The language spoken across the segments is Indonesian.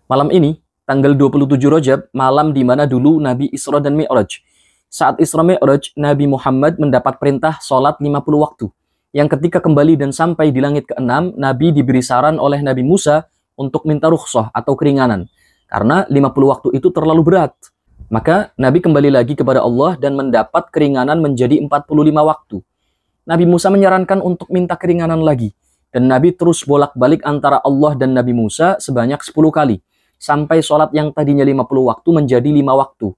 Malam ini, tanggal 27 Rajab, malam di mana dulu Nabi Isra dan Mi'raj. Saat Isra Mi'raj, Nabi Muhammad mendapat perintah sholat 50 waktu. Yang ketika kembali dan sampai di langit ke-6, Nabi diberi saran oleh Nabi Musa untuk minta rukhsah atau keringanan. Karena 50 waktu itu terlalu berat. Maka Nabi kembali lagi kepada Allah dan mendapat keringanan menjadi 45 waktu. Nabi Musa menyarankan untuk minta keringanan lagi. Dan Nabi terus bolak-balik antara Allah dan Nabi Musa sebanyak 10 kali. Sampai sholat yang tadinya 50 waktu menjadi 5 waktu.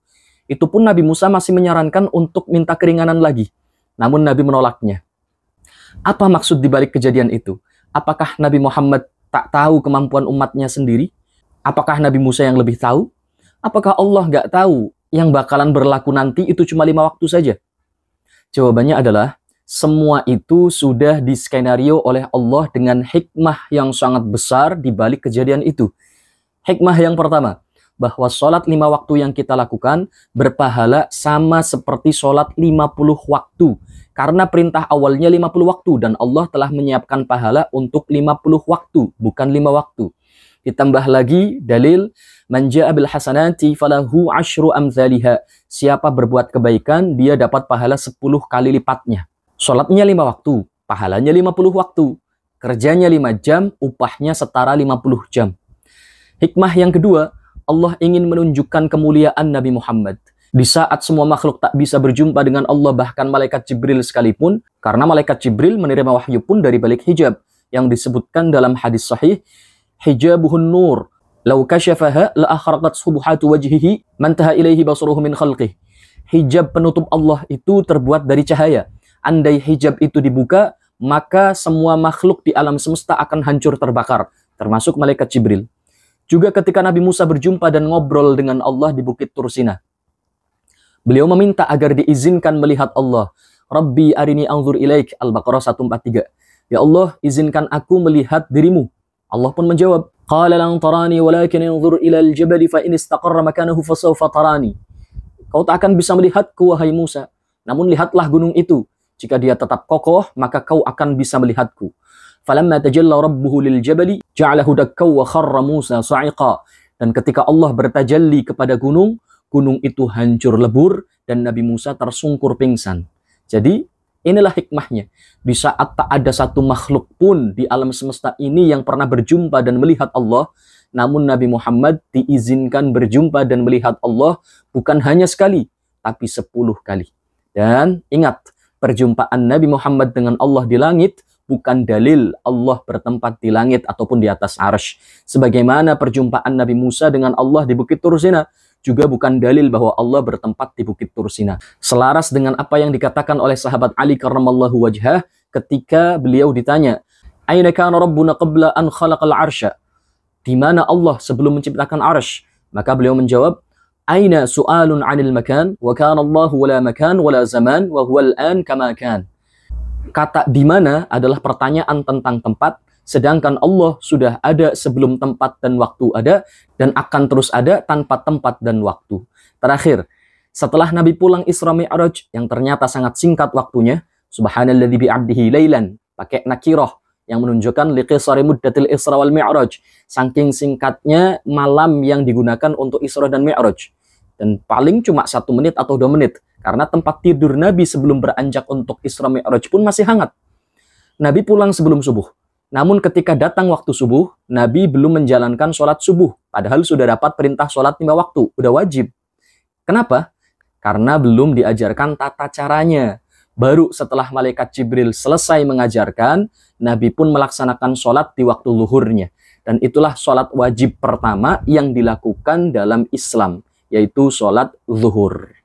Itu pun Nabi Musa masih menyarankan untuk minta keringanan lagi. Namun Nabi menolaknya. Apa maksud dibalik kejadian itu? Apakah Nabi Muhammad tak tahu kemampuan umatnya sendiri? Apakah Nabi Musa yang lebih tahu? Apakah Allah nggak tahu yang bakalan berlaku nanti itu cuma 5 waktu saja? Jawabannya adalah, semua itu sudah diskenario oleh Allah dengan hikmah yang sangat besar dibalik kejadian itu. Hikmah yang pertama, bahwa sholat 5 waktu yang kita lakukan berpahala sama seperti sholat 50 waktu. Karena perintah awalnya 50 waktu dan Allah telah menyiapkan pahala untuk 50 waktu, bukan 5 waktu. Ditambah lagi dalil, man ja'a bil hasanati falahu asyru amthaliha. Siapa berbuat kebaikan, dia dapat pahala 10 kali lipatnya. Sholatnya 5 waktu, pahalanya 50 waktu. Kerjanya 5 jam, upahnya setara 50 jam. Hikmah yang kedua, Allah ingin menunjukkan kemuliaan Nabi Muhammad. Di saat semua makhluk tak bisa berjumpa dengan Allah, bahkan malaikat Jibril sekalipun, karena malaikat Jibril menerima wahyu pun dari balik hijab, yang disebutkan dalam hadis sahih, hijabuhun nur, lau kasyafaha la akhraqat subuhatu wajhihi mantaha ilaihi basruhu min khalqih. Hijab penutup Allah itu terbuat dari cahaya. Andai hijab itu dibuka, maka semua makhluk di alam semesta akan hancur terbakar, termasuk malaikat Jibril. Juga ketika Nabi Musa berjumpa dan ngobrol dengan Allah di Bukit Tursina. Beliau meminta agar diizinkan melihat Allah. Rabbi arini anzur ilaik, Al-Baqarah 143. Ya Allah, izinkan aku melihat dirimu. Allah pun menjawab, Qala lan tarani walakin anzur ilal jabali fa in istaqarra makanahu fasawfa tarani. Kau tak akan bisa melihatku, wahai Musa. Namun lihatlah gunung itu. Jika dia tetap kokoh, maka kau akan bisa melihatku. Falamma tajalla rabbuhu lil jabali ja'alahu dakkaw wa kharra Musa sa'iqa. Dan ketika Allah bertajalli kepada gunung, gunung itu hancur lebur dan Nabi Musa tersungkur pingsan. Jadi, inilah hikmahnya. Di saat tak ada satu makhluk pun di alam semesta ini yang pernah berjumpa dan melihat Allah, namun Nabi Muhammad diizinkan berjumpa dan melihat Allah bukan hanya sekali, tapi 10 kali. Dan ingat, perjumpaan Nabi Muhammad dengan Allah di langit bukan dalil Allah bertempat di langit ataupun di atas arsy. Sebagaimana perjumpaan Nabi Musa dengan Allah di Bukit Tursina juga bukan dalil bahwa Allah bertempat di Bukit Tursina. Selaras dengan apa yang dikatakan oleh sahabat Ali karramallahu wajhah ketika beliau ditanya, Aina kana rabbuna qabla an khalaqal arsya? Di mana Allah sebelum menciptakan arsy? Maka beliau menjawab, Aina su'alun 'anil makan wa kana Allahu wala makan wala zaman wa huwa al-an kama kan. Kata di mana adalah pertanyaan tentang tempat, sedangkan Allah sudah ada sebelum tempat dan waktu ada, dan akan terus ada tanpa tempat dan waktu. Terakhir, setelah Nabi pulang Isra Mi'raj yang ternyata sangat singkat waktunya, subhanalladzi bi'abdihi lailan, pakai nakirah yang menunjukkan liqisari muddatil Isra wal Mi'raj, saking singkatnya malam yang digunakan untuk Isra dan Mi'raj. Dan paling cuma 1 menit atau 2 menit. Karena tempat tidur Nabi sebelum beranjak untuk Isra Mi'raj pun masih hangat. Nabi pulang sebelum subuh. Namun ketika datang waktu subuh, Nabi belum menjalankan sholat subuh. Padahal sudah dapat perintah sholat 5 waktu. Udah wajib. Kenapa? Karena belum diajarkan tata caranya. Baru setelah malaikat Jibril selesai mengajarkan, Nabi pun melaksanakan sholat di waktu luhurnya. Dan itulah sholat wajib pertama yang dilakukan dalam Islam, yaitu sholat zuhur.